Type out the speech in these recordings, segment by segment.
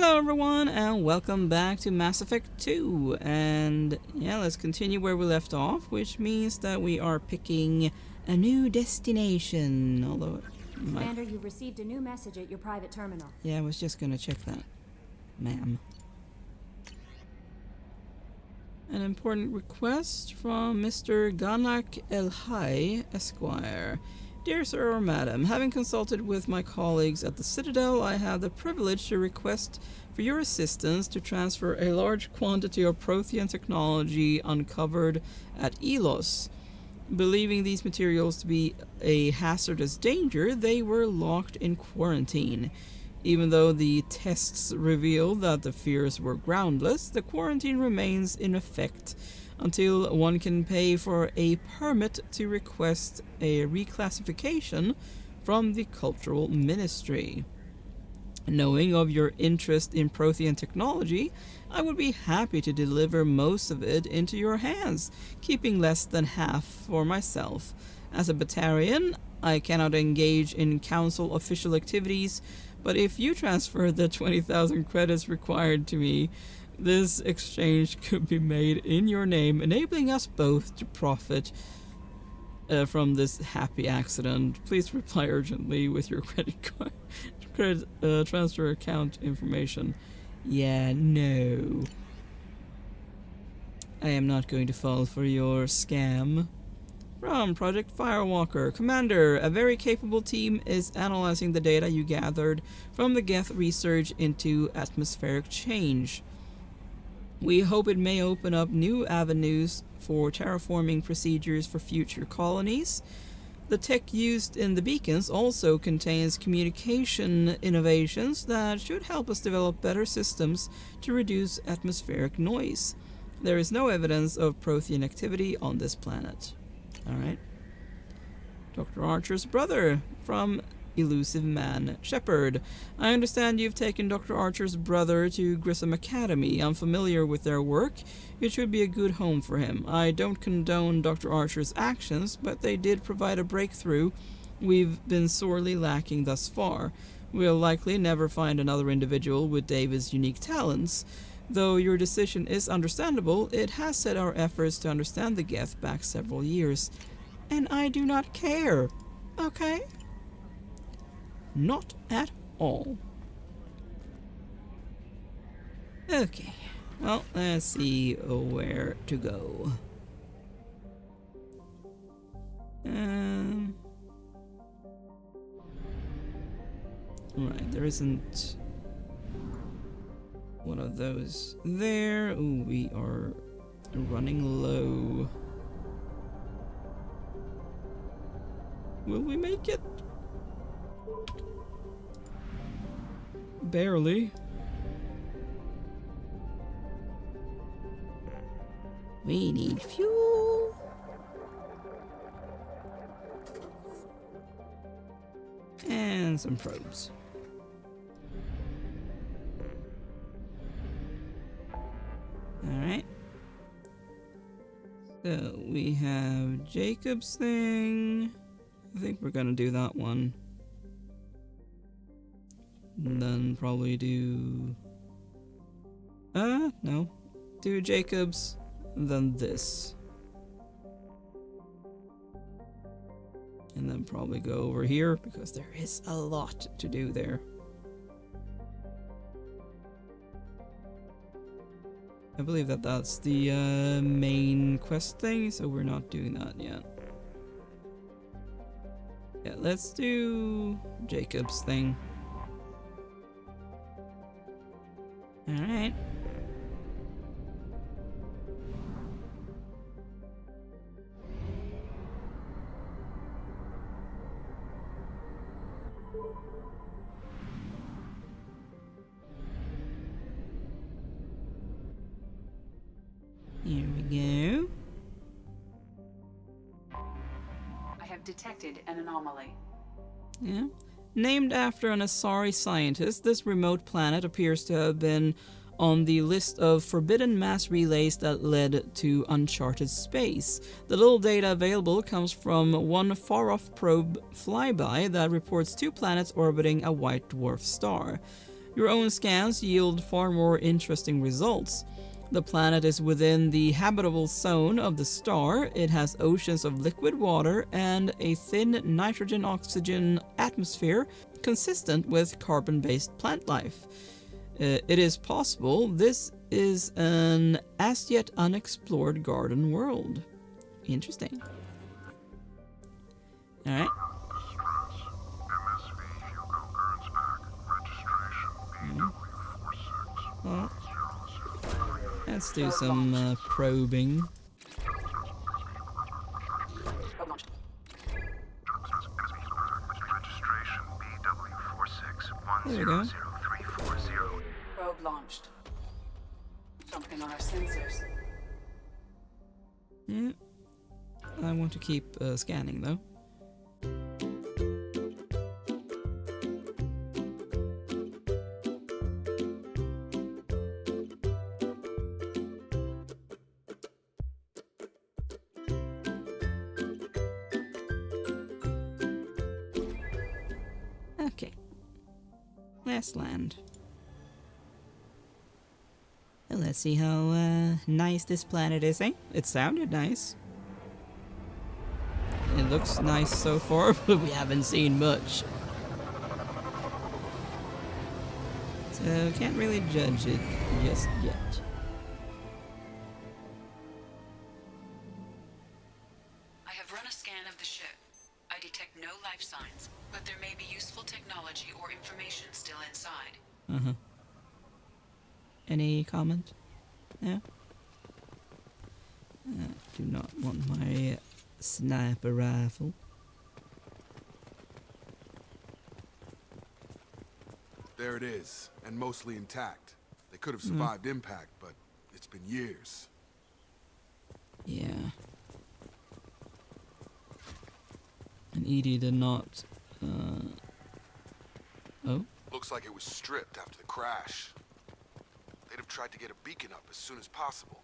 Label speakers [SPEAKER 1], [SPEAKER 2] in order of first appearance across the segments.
[SPEAKER 1] Hello everyone and welcome back to Mass Effect 2, and yeah, let's continue where we left off, which means that we are picking a new destination, although...
[SPEAKER 2] Commander, you've received a new message at your private terminal.
[SPEAKER 1] Yeah, I was just gonna check that, ma'am. An important request from Mr. Ganak El-Hai, Esquire. Dear Sir or Madam, having consulted with my colleagues at the Citadel, I have the privilege to request for your assistance to transfer a large quantity of Prothean technology uncovered at Elos. Believing these materials to be a hazardous danger, they were locked in quarantine. Even though the tests revealed that the fears were groundless, the quarantine remains in effect until one can pay for a permit to request a reclassification from the Cultural Ministry. Knowing of your interest in Prothean technology, I would be happy to deliver most of it into your hands, keeping less than half for myself. As a Batarian, I cannot engage in Council official activities, but if you transfer the 20,000 credits required to me, this exchange could be made in your name, enabling us both to profit from this happy accident. Please reply urgently with your credit transfer account information. Yeah, no. I am not going to fall for your scam. From Project Firewalker. Commander, a very capable team is analyzing the data you gathered from the Geth research into atmospheric change. We hope it may open up new avenues for terraforming procedures for future colonies. The tech used in the beacons also contains communication innovations that should help us develop better systems to reduce atmospheric noise. There is no evidence of Prothean activity on this planet. Alright. Dr. Archer's brother from Elusive Man Shepard. I understand you've taken Dr. Archer's brother to Grissom Academy. I'm familiar with their work. It should be a good home for him. I don't condone Dr. Archer's actions, but they did provide a breakthrough we've been sorely lacking thus far. We'll likely never find another individual with David's unique talents. Though your decision is understandable, it has set our efforts to understand the Geth back several years. And I do not care. Okay? Not at all. Okay. Well, let's see where to go. Right, there isn't one of those there. Ooh, we are running low. Will we make it? Barely. We need fuel. And some probes. Alright. So we have Jacob's thing. I think we're gonna do that one. And then probably do... no. Do Jacob's, and then this. And then probably go over here, because there is a lot to do there. I believe that that's the main quest thing, so we're not doing that yet. Yeah, let's do Jacob's thing. Alright. Here we go.
[SPEAKER 3] I have detected an anomaly.
[SPEAKER 1] Yeah. Named after an Asari scientist, this remote planet appears to have been on the list of forbidden mass relays that led to uncharted space. The little data available comes from one far-off probe flyby that reports 2 planets orbiting a white dwarf star. Your own scans yield far more interesting results. The planet is within the habitable zone of the star. It has oceans of liquid water and a thin nitrogen-oxygen atmosphere consistent with carbon-based plant life. It is possible this is an as yet unexplored garden world. Interesting. Alright. Well, let's do some probing. There we go.
[SPEAKER 3] Probe launched. Something on our sensors.
[SPEAKER 1] Yeah. I want to keep scanning though. Okay. Let's land. Well, let's see how nice this planet is, eh? It sounded nice. It looks nice so far, but we haven't seen much. So, can't really judge it just yet.
[SPEAKER 3] I have run a scan of the ship. I detect no life signs, but there may be useful technology or information still inside.
[SPEAKER 1] Uh-huh. Any comment? No? Do not want my sniper rifle.
[SPEAKER 4] There it is, and mostly intact. They could have survived impact, but it's been years.
[SPEAKER 1] Yeah. And Edie did not, Oh?
[SPEAKER 4] Looks like it was stripped after the crash. They'd have tried to get a beacon up as soon as possible.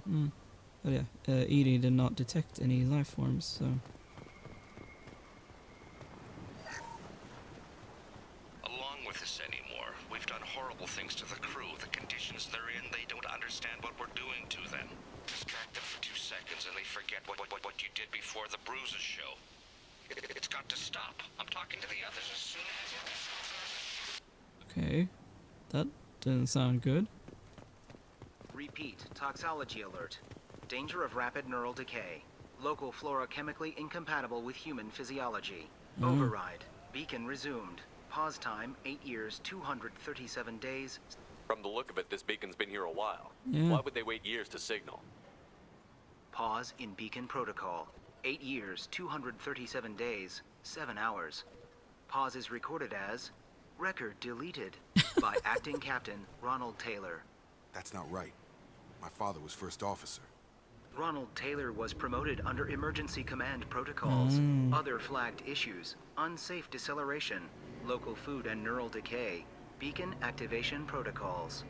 [SPEAKER 1] But yeah, Edie did not detect any life forms, so...
[SPEAKER 5] Along with this anymore, we've done horrible things to the crew. The conditions they're in, they don't understand what we're doing to them. Distract them for 2 seconds and they forget what you did before the bruises show. It's got to stop. I'm talking to the others as soon as...
[SPEAKER 1] Okay. That didn't sound good.
[SPEAKER 6] Repeat, toxology alert. Danger of rapid neural decay. Local flora chemically incompatible with human physiology. Override. Beacon resumed. Pause time, 8 years, 237 days.
[SPEAKER 7] From the look of it, this beacon's been here a while.
[SPEAKER 1] Yeah.
[SPEAKER 7] Why would they wait years to signal?
[SPEAKER 6] Pause in beacon protocol. 8 years, 237 days, 7 hours. Pause is recorded as... Record deleted by Acting Captain Ronald Taylor.
[SPEAKER 4] That's not right. My father was first officer.
[SPEAKER 6] Ronald Taylor was promoted under emergency command protocols. Other flagged issues: unsafe deceleration, local food and neural decay, beacon activation protocols.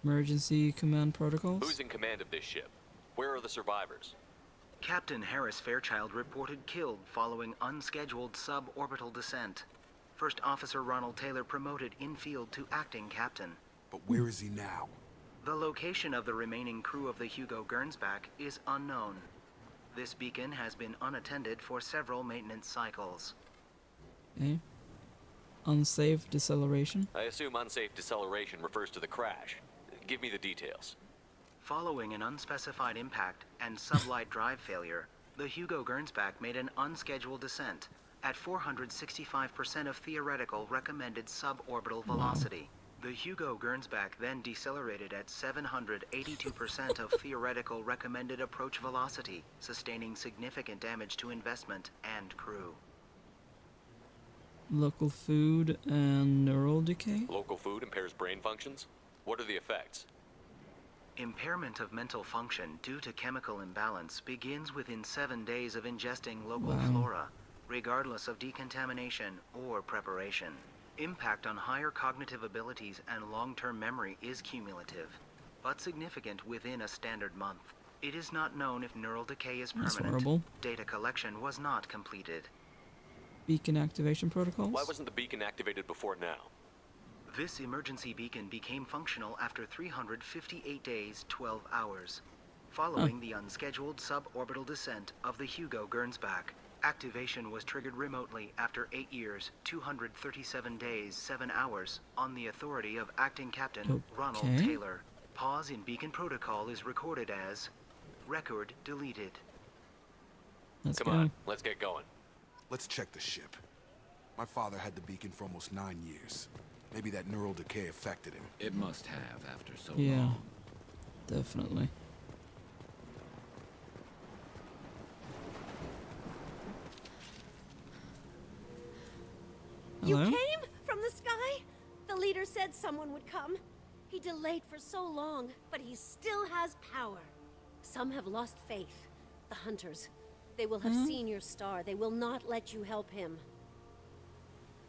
[SPEAKER 1] Emergency command protocols?
[SPEAKER 7] Who's in command of this ship? Where are the survivors?
[SPEAKER 6] Captain Harris Fairchild reported killed following unscheduled suborbital descent. First Officer Ronald Taylor promoted in-field to acting captain.
[SPEAKER 4] But where is he now?
[SPEAKER 6] The location of the remaining crew of the Hugo Gernsback is unknown. This beacon has been unattended for several maintenance cycles.
[SPEAKER 1] Okay. Unsafe deceleration?
[SPEAKER 7] I assume unsafe deceleration refers to the crash. Give me the details.
[SPEAKER 6] Following an unspecified impact and sublight drive failure, the Hugo Gernsback made an unscheduled descent at 465% of theoretical recommended suborbital velocity. The Hugo Gernsback then decelerated at 782% of theoretical recommended approach velocity, sustaining significant damage to investment and crew.
[SPEAKER 1] Local food and neural decay?
[SPEAKER 7] Local food impairs brain functions? What are the effects?
[SPEAKER 6] Impairment of mental function due to chemical imbalance begins within 7 days of ingesting local flora, regardless of decontamination or preparation. Impact on higher cognitive abilities and long-term memory is cumulative, but significant within a standard month. It is not known if neural decay is
[SPEAKER 1] That's
[SPEAKER 6] permanent.
[SPEAKER 1] horrible.
[SPEAKER 6] Data collection was not completed.
[SPEAKER 1] beacon activation protocols?
[SPEAKER 7] Why wasn't the beacon activated before now?
[SPEAKER 6] This emergency beacon became functional after 358 days, 12 hours, following the unscheduled suborbital descent of the Hugo Gernsback. Activation was triggered remotely after 8 years, 237 days, 7 hours, on the authority of Acting Captain Ronald Taylor. Pause in beacon protocol is recorded as record deleted.
[SPEAKER 1] Let's
[SPEAKER 7] Come
[SPEAKER 1] go.
[SPEAKER 7] on, let's get going.
[SPEAKER 4] Let's check the ship. My father had the beacon for almost 9 years. Maybe that neural decay affected him.
[SPEAKER 8] It must have after so
[SPEAKER 1] Yeah,
[SPEAKER 8] long.
[SPEAKER 1] definitely.
[SPEAKER 9] You
[SPEAKER 1] Hello?
[SPEAKER 9] came from the sky? The leader said someone would come. He delayed for so long, but he still has power. Some have lost faith. The hunters. They will have seen your star. They will not let you help him.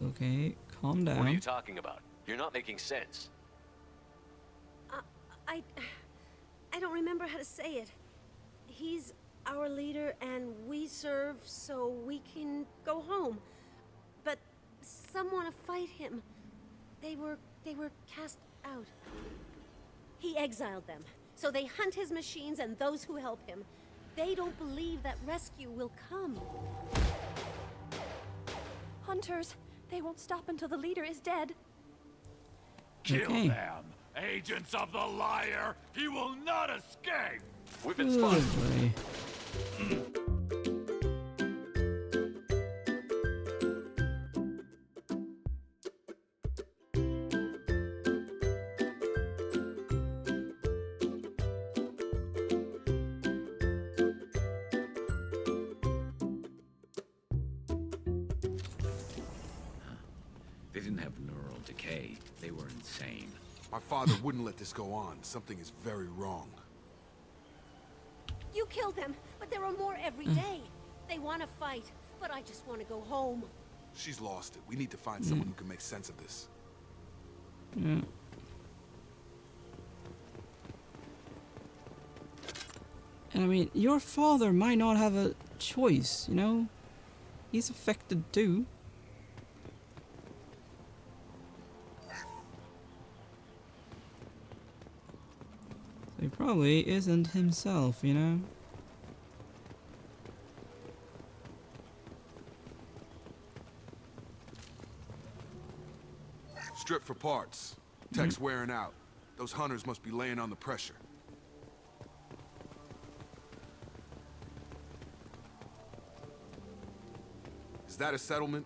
[SPEAKER 1] Okay, calm
[SPEAKER 7] What are
[SPEAKER 1] down.
[SPEAKER 7] you talking about? You're not making sense.
[SPEAKER 9] I don't remember how to say it. He's our leader and we serve so we can go home. But some want to fight him. They were cast out. He exiled them, so they hunt his machines and those who help him. They don't believe that rescue will come.
[SPEAKER 2] Hunters, they won't stop until the leader is dead.
[SPEAKER 10] Kill
[SPEAKER 1] Okay.
[SPEAKER 10] them! Agents of the liar! He will not escape!
[SPEAKER 7] We've been spotted.
[SPEAKER 1] Lovely.
[SPEAKER 8] They didn't have neural decay. They were insane.
[SPEAKER 4] My father wouldn't let this go on. Something is very wrong.
[SPEAKER 9] You killed them, but there are more every day. They want to fight, but I just want to go home.
[SPEAKER 4] She's lost it. We need to find someone who can make sense of this.
[SPEAKER 1] Yeah. And I mean, your father might not have a choice, you know? He's affected too. So he probably isn't himself, you know?
[SPEAKER 4] Strip for parts. Tech's wearing out. Those hunters must be laying on the pressure. Is that a settlement?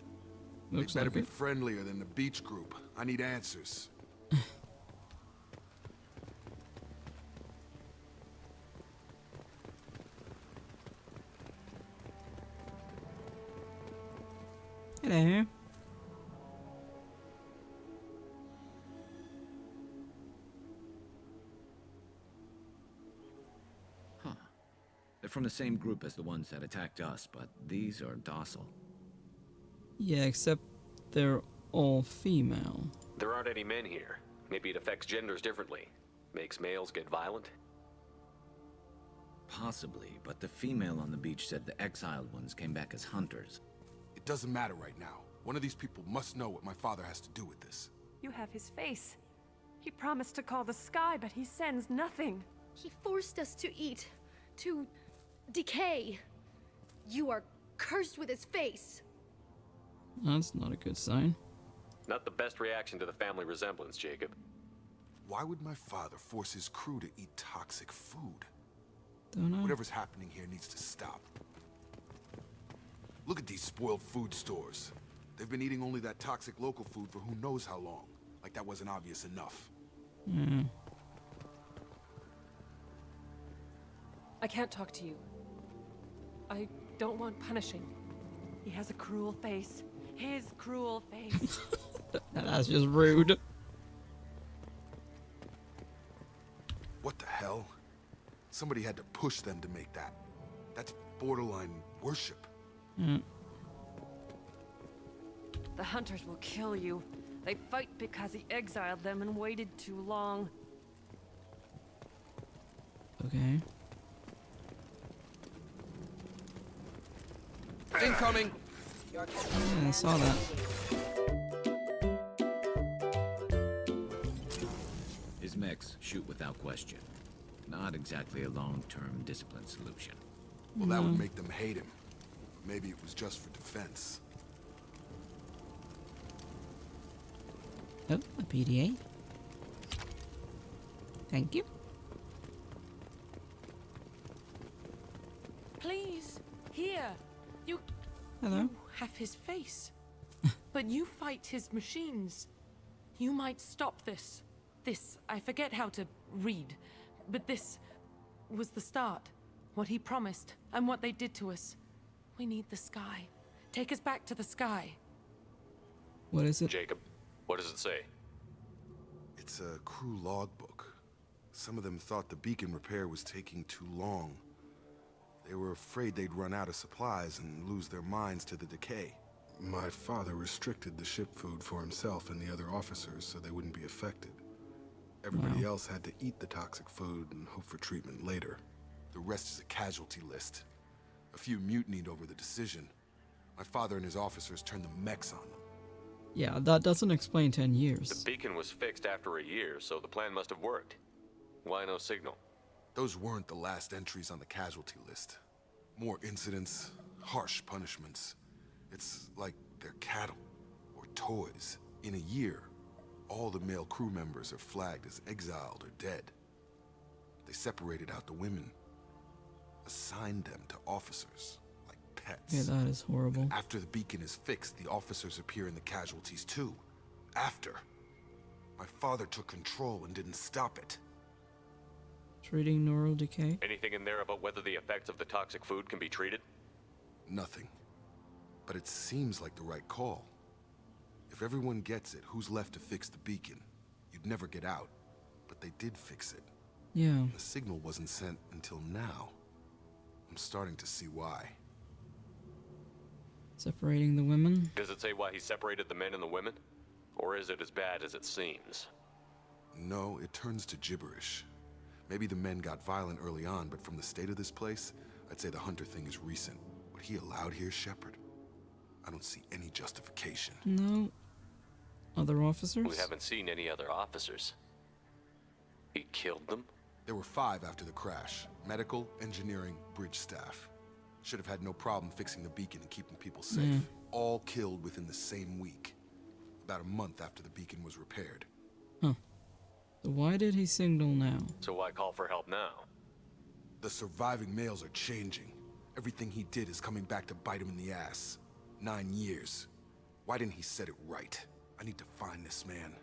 [SPEAKER 1] Looks
[SPEAKER 4] They better
[SPEAKER 1] like
[SPEAKER 4] be
[SPEAKER 1] it.
[SPEAKER 4] friendlier than the beach group. I need answers.
[SPEAKER 1] Hello.
[SPEAKER 8] Huh. They're from the same group as the ones that attacked us, but these are docile.
[SPEAKER 1] Yeah, except they're all female.
[SPEAKER 7] There aren't any men here. Maybe it affects genders differently. Makes males get violent.
[SPEAKER 8] Possibly, but the female on the beach said the exiled ones came back as hunters.
[SPEAKER 4] It doesn't matter right now. One of these people must know what my father has to do with this.
[SPEAKER 11] You have his face. He promised to call the sky, but he sends nothing.
[SPEAKER 9] He forced us to eat, to decay. You are cursed with his face.
[SPEAKER 1] That's not a good sign.
[SPEAKER 7] Not the best reaction to the family resemblance, Jacob.
[SPEAKER 4] Why would my father force his crew to eat toxic food?
[SPEAKER 1] Don't know.
[SPEAKER 4] Whatever's happening here needs to stop. Look at these spoiled food stores. They've been eating only that toxic local food for who knows how long. Like that wasn't obvious enough.
[SPEAKER 11] I can't talk to you. I don't want punishing. He has a cruel face. His cruel face.
[SPEAKER 1] That's just rude.
[SPEAKER 4] What the hell? Somebody had to push them to make that. That's borderline worship.
[SPEAKER 11] The hunters will kill you. They fight because he exiled them and waited too long.
[SPEAKER 1] Okay.
[SPEAKER 4] Incoming!
[SPEAKER 1] Yeah, I saw that.
[SPEAKER 8] His mechs shoot without question. Not exactly a long-term discipline solution.
[SPEAKER 4] Well, that would make them hate him. Maybe it was just for defense.
[SPEAKER 1] Oh, a PDA. Thank you.
[SPEAKER 11] Please, here. You
[SPEAKER 1] Hello.
[SPEAKER 11] have his face. But you fight his machines. You might stop this. This, I forget how to read. But this was the start. What he promised, and what they did to us. We need the sky. Take us back to the sky.
[SPEAKER 1] What is it?
[SPEAKER 7] Jacob, what does it say?
[SPEAKER 4] It's a crew logbook. Some of them thought the beacon repair was taking too long. They were afraid they'd run out of supplies and lose their minds to the decay. My father restricted the ship food for himself and the other officers so they wouldn't be affected. Everybody else had to eat the toxic food and hope for treatment later. The rest is a casualty list. A few mutinied over the decision. My father and his officers turned the mechs on them.
[SPEAKER 1] Yeah, that doesn't explain 10 years.
[SPEAKER 7] The beacon was fixed after a year, so the plan must have worked. Why no signal?
[SPEAKER 4] Those weren't the last entries on the casualty list. More incidents, harsh punishments. It's like they're cattle or toys. In a year, all the male crew members are flagged as exiled or dead. They separated out the women, assigned them to officers, like pets.
[SPEAKER 1] Yeah, that is horrible.
[SPEAKER 4] After the beacon is fixed, the officers appear in the casualties too. After. My father took control and didn't stop it.
[SPEAKER 1] Treating neural decay.
[SPEAKER 7] Anything in there about whether the effects of the toxic food can be treated?
[SPEAKER 4] Nothing. But it seems like the right call. If everyone gets it, who's left to fix the beacon? You'd never get out. But they did fix it.
[SPEAKER 1] Yeah.
[SPEAKER 4] The signal wasn't sent until now. I'm starting to see why.
[SPEAKER 1] Separating the women.
[SPEAKER 7] Does it say why he separated the men and the women? Or is it as bad as it seems?
[SPEAKER 4] No, it turns to gibberish. Maybe the men got violent early on, but from the state of this place, I'd say the Hunter thing is recent. What he allowed here, Shepard? I don't see any justification.
[SPEAKER 1] No. Other officers?
[SPEAKER 7] We haven't seen any other officers. He killed them?
[SPEAKER 4] There were 5 after the crash. Medical, engineering, bridge staff. Should have had no problem fixing the beacon and keeping people safe.
[SPEAKER 1] Yeah.
[SPEAKER 4] All killed within the same week. About a month after the beacon was repaired.
[SPEAKER 1] Huh. So why did he signal now?
[SPEAKER 7] So why call for help now?
[SPEAKER 4] The surviving males are changing. Everything he did is coming back to bite him in the ass. 9 years. Why didn't he set it right? I need to find this man.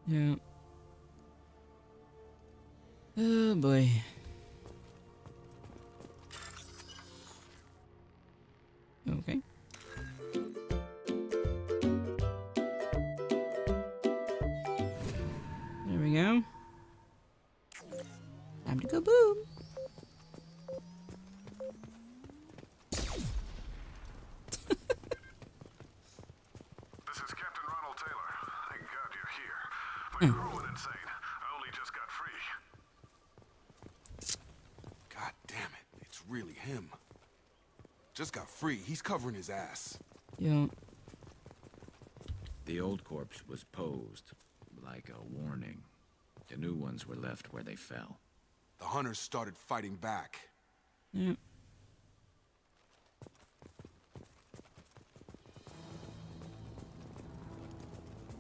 [SPEAKER 1] Yeah. Oh boy. Okay. There we go. Time to go boom.
[SPEAKER 12] This is Captain Ronald Taylor. Thank God you're here. My crew went insane. I only just got free.
[SPEAKER 4] God damn it. It's really him. Just got free. He's covering his ass.
[SPEAKER 1] Yeah.
[SPEAKER 8] The old corpse was posed like a warning. The new ones were left where they fell.
[SPEAKER 4] The hunters started fighting back.
[SPEAKER 1] Yeah.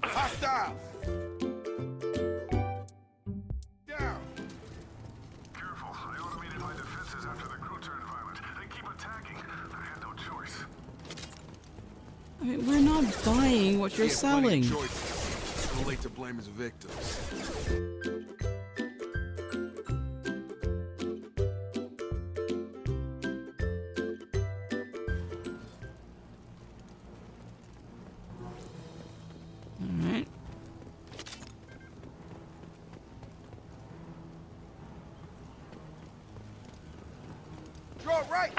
[SPEAKER 4] Hostile! Down!
[SPEAKER 12] Careful. I automated my defenses after the crew turned violent. They keep attacking. I had no choice.
[SPEAKER 1] I mean, we're not buying what you're
[SPEAKER 4] He had plenty
[SPEAKER 1] selling.
[SPEAKER 4] of choices. Too late to blame his victims.
[SPEAKER 1] Alright.
[SPEAKER 4] Draw right!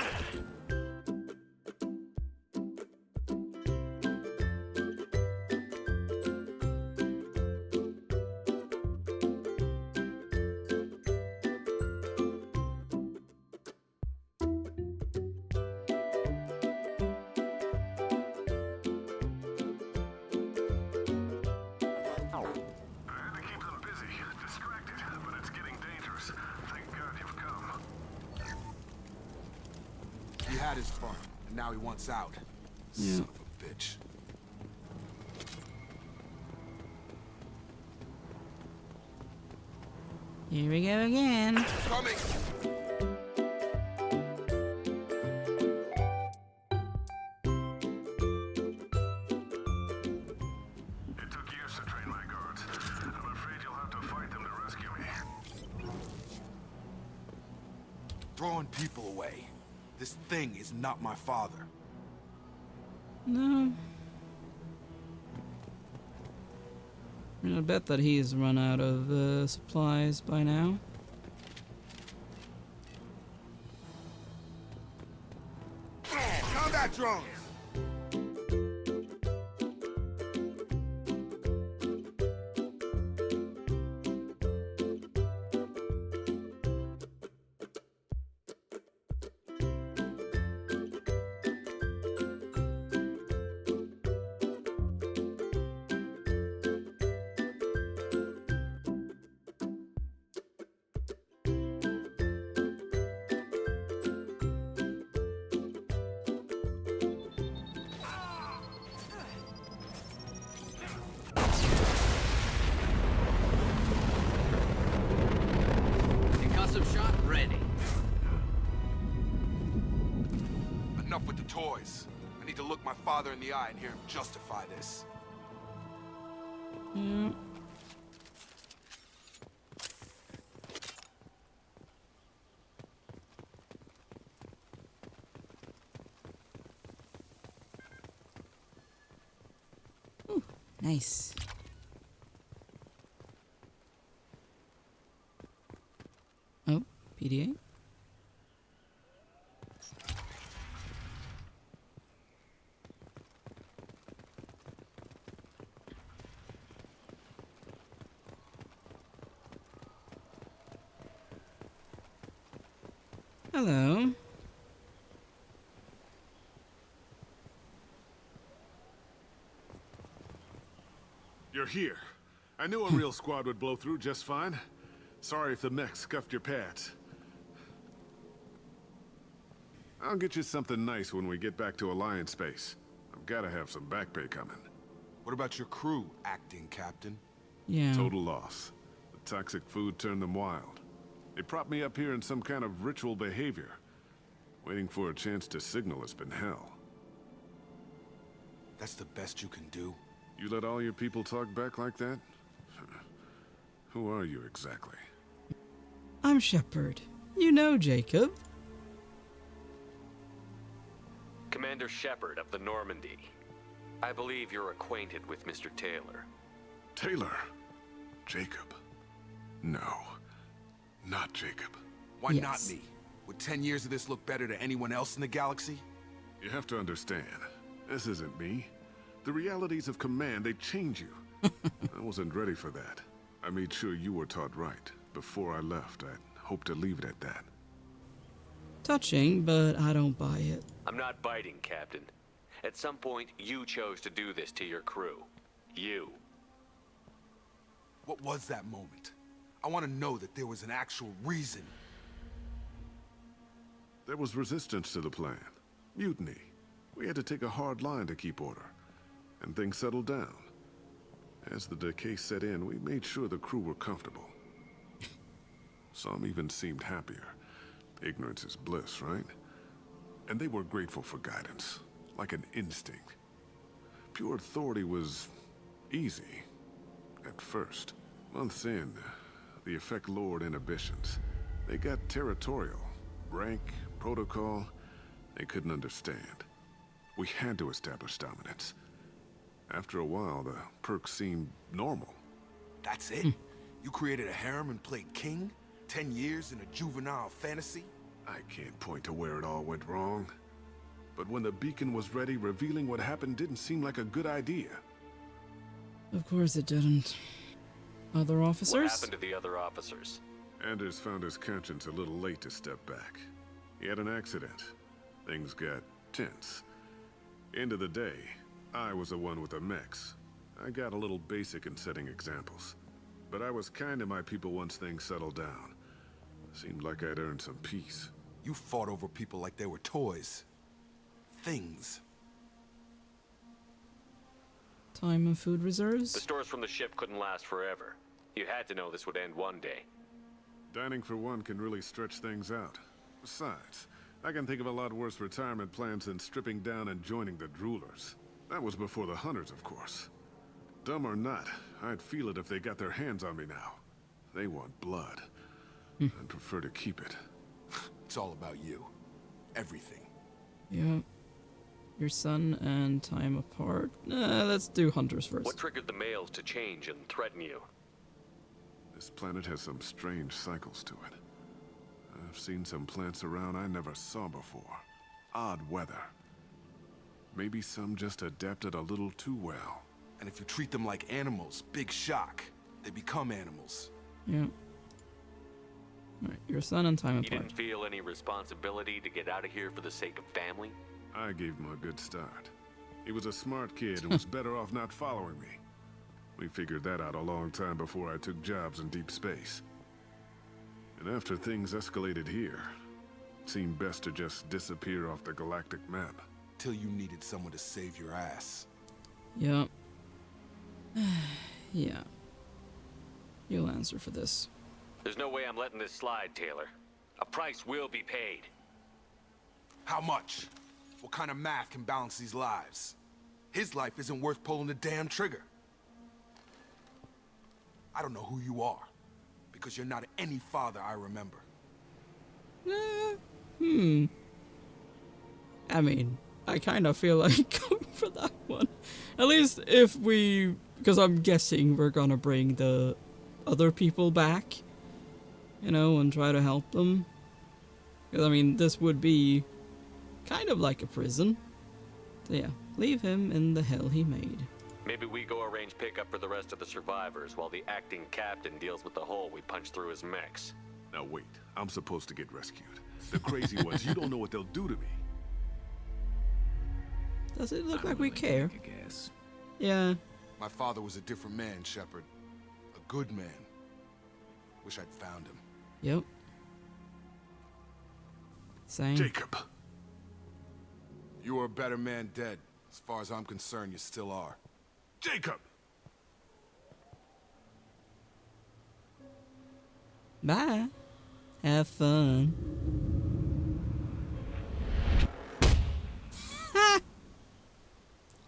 [SPEAKER 4] had his fun, and now he wants out.
[SPEAKER 1] Yeah.
[SPEAKER 4] Son of a bitch.
[SPEAKER 1] Here we go again.
[SPEAKER 4] Coming!
[SPEAKER 12] It took years to train my guards. I'm afraid you'll have to fight them to rescue me.
[SPEAKER 4] Throwing people away. This thing is not my father.
[SPEAKER 1] No. I mean, I bet that he's run out of supplies by now.
[SPEAKER 4] Combat drones!
[SPEAKER 13] Concussive shot ready.
[SPEAKER 4] Enough with the toys. I need to look my father in the eye and hear him justify this.
[SPEAKER 1] Yeah. Ooh, nice. Oh, PDA. Hello.
[SPEAKER 12] You're here. I knew a real squad would blow through just fine. Sorry if the mech scuffed your pads. I'll get you something nice when we get back to Alliance space. I've got to have some back pay coming.
[SPEAKER 4] What about your crew, acting captain?
[SPEAKER 1] Yeah.
[SPEAKER 12] Total loss. The toxic food turned them wild. They propped me up here in some kind of ritual behavior. Waiting for a chance to signal has been hell.
[SPEAKER 4] That's the best you can do?
[SPEAKER 12] You let all your people talk back like that? Who are you exactly?
[SPEAKER 1] I'm Shepard. You know Jacob.
[SPEAKER 7] Commander Shepard of the Normandy. I believe you're acquainted with Mr. Taylor.
[SPEAKER 12] Taylor? Jacob? No. Not Jacob.
[SPEAKER 4] Why not me? Would 10 years of this look better to anyone else in the galaxy?
[SPEAKER 12] You have to understand, this isn't me. The realities of command, they change you. I wasn't ready for that. I made sure you were taught right. Before I left, I'd hoped to leave it at that.
[SPEAKER 1] Touching, but I don't buy it.
[SPEAKER 7] I'm not biting, Captain. At some point, you chose to do this to your crew. You.
[SPEAKER 4] What was that moment? I want to know that there was an actual reason.
[SPEAKER 12] There was resistance to the plan. Mutiny. We had to take a hard line to keep order. And things settled down. As the decay set in, we made sure the crew were comfortable. Some even seemed happier. Ignorance is bliss, right? And they were grateful for guidance, like an instinct. Pure authority was easy, at first. Months in, the effect lowered inhibitions. They got territorial. Rank, protocol, they couldn't understand. We had to establish dominance. After a while, the perks seemed normal.
[SPEAKER 4] That's it? You created a harem and played king? 10 years in a juvenile fantasy?
[SPEAKER 12] I can't point to where it all went wrong. But when the beacon was ready, revealing what happened didn't seem like a good idea.
[SPEAKER 1] Of course it didn't. Other officers?
[SPEAKER 7] What happened to the other officers?
[SPEAKER 12] Anders found his conscience a little late to step back. He had an accident. Things got tense. End of the day, I was the one with the mechs. I got a little basic in setting examples. But I was kind to my people once things settled down. Seemed like I'd earned some peace.
[SPEAKER 4] You fought over people like they were toys. things.
[SPEAKER 1] Time and food reserves?
[SPEAKER 7] The stores from the ship couldn't last forever. You had to know this would end one day.
[SPEAKER 12] Dining for one can really stretch things out. Besides, I can think of a lot worse retirement plans than stripping down and joining the droolers. That was before the hunters, of course. Dumb or not, I'd feel it if they got their hands on me now. They want blood. I'd prefer to keep it.
[SPEAKER 4] It's all about you. Everything.
[SPEAKER 1] Yeah. Your son and time apart. Let's do hunters first.
[SPEAKER 7] What triggered the males to change and threaten you?
[SPEAKER 12] This planet has some strange cycles to it. I've seen some plants around I never saw before. Odd weather. Maybe some just adapted a little too well.
[SPEAKER 4] And if you treat them like animals, big shock. They become animals.
[SPEAKER 1] Yeah. Alright, your son and time
[SPEAKER 7] You
[SPEAKER 1] apart.
[SPEAKER 7] didn't feel any responsibility to get out of here for the sake of family?
[SPEAKER 12] I gave him a good start. He was a smart kid and was better off not following me. We figured that out a long time before I took jobs in deep space. And after things escalated here, it seemed best to just disappear off the galactic map.
[SPEAKER 4] Till you needed someone to save your ass.
[SPEAKER 1] Yeah. Yeah. You'll answer for this.
[SPEAKER 7] There's no way I'm letting this slide, Taylor. A price will be paid.
[SPEAKER 4] How much? What kind of math can balance these lives? His life isn't worth pulling the damn trigger. I don't know who you are, because you're not any father I remember.
[SPEAKER 1] I mean, I kind of feel like going for that one. At least if we... Because I'm guessing we're gonna bring the other people back, you know, and try to help them. Because, I mean, this would be kind of like a prison. So yeah, leave him in the hell he made.
[SPEAKER 7] Maybe we go arrange pickup for the rest of the survivors while the acting captain deals with the hole we punched through his mechs.
[SPEAKER 12] Now wait, I'm supposed to get rescued. The crazy ones, you don't know what they'll do to me.
[SPEAKER 1] Does it look like we care?
[SPEAKER 8] I guess.
[SPEAKER 1] Yeah.
[SPEAKER 4] My father was a different man, Shepard. A good man. Wish I'd found him.
[SPEAKER 1] Yep. Same.
[SPEAKER 12] Jacob.
[SPEAKER 4] You were a better man dead. As far as I'm concerned, you still are.
[SPEAKER 12] Jacob!
[SPEAKER 1] Bye. Have fun.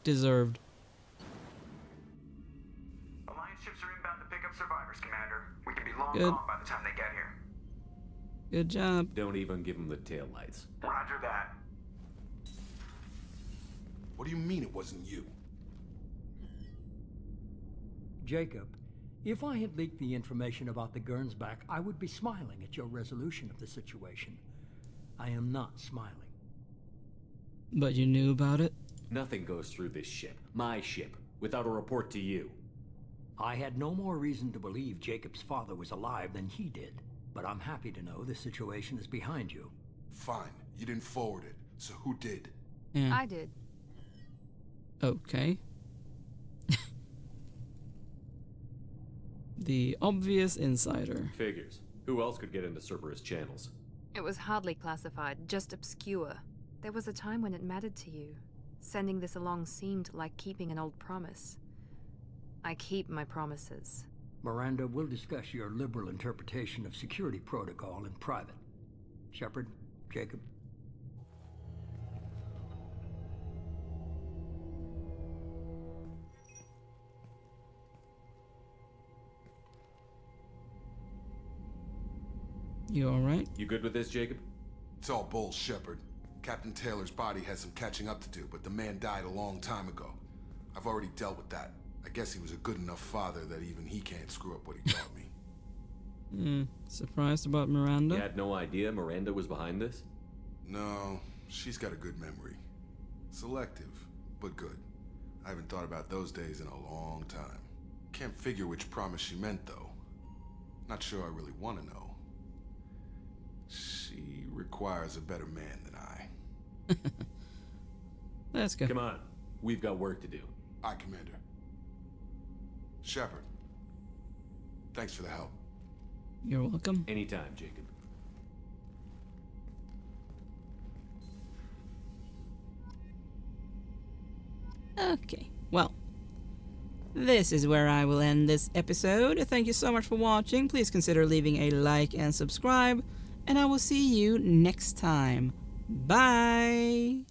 [SPEAKER 1] Deserved.
[SPEAKER 6] Alliance ships are inbound to pick up survivors, Commander. We can be long
[SPEAKER 1] Good.
[SPEAKER 6] gone by the time they get here.
[SPEAKER 1] Good job.
[SPEAKER 8] Don't even give them the taillights.
[SPEAKER 6] Roger that.
[SPEAKER 4] What do you mean it wasn't you?
[SPEAKER 14] Jacob, if I had leaked the information about the Gernsback, I would be smiling at your resolution of the situation. I am not smiling.
[SPEAKER 1] But you knew about it?
[SPEAKER 8] Nothing goes through this ship, my ship, without a report to you.
[SPEAKER 14] I had no more reason to believe Jacob's father was alive than he did. But I'm happy to know the situation is behind you.
[SPEAKER 4] Fine. You didn't forward it. So who did?
[SPEAKER 1] Yeah.
[SPEAKER 2] I did.
[SPEAKER 1] Okay. The obvious insider.
[SPEAKER 7] Figures. Who else could get into Cerberus channels?
[SPEAKER 2] It was hardly classified, just obscure. There was a time when it mattered to you. Sending this along seemed like keeping an old promise. I keep my promises.
[SPEAKER 14] Miranda, we'll discuss your liberal interpretation of security protocol in private. Shepard, Jacob.
[SPEAKER 1] You alright?
[SPEAKER 7] You good with this, Jacob?
[SPEAKER 4] It's all bull, Shepard. Captain Taylor's body has some catching up to do, but the man died a long time ago. I've already dealt with that. I guess he was a good enough father that even he can't screw up what he taught me.
[SPEAKER 1] Surprised about Miranda?
[SPEAKER 7] You had no idea Miranda was behind this?
[SPEAKER 4] No, she's got a good memory. Selective, but good. I haven't thought about those days in a long time. Can't figure which promise she meant, though. Not sure I really want to know. She requires a better man than I.
[SPEAKER 1] Let's go.
[SPEAKER 7] Come on. We've got work to do.
[SPEAKER 4] Aye, Commander. Shepard. Thanks for the help.
[SPEAKER 1] You're welcome.
[SPEAKER 7] Anytime, Jacob.
[SPEAKER 1] Okay, well, this is where I will end this episode. Thank you so much for watching. Please consider leaving a like and subscribe, and I will see you next time. Bye!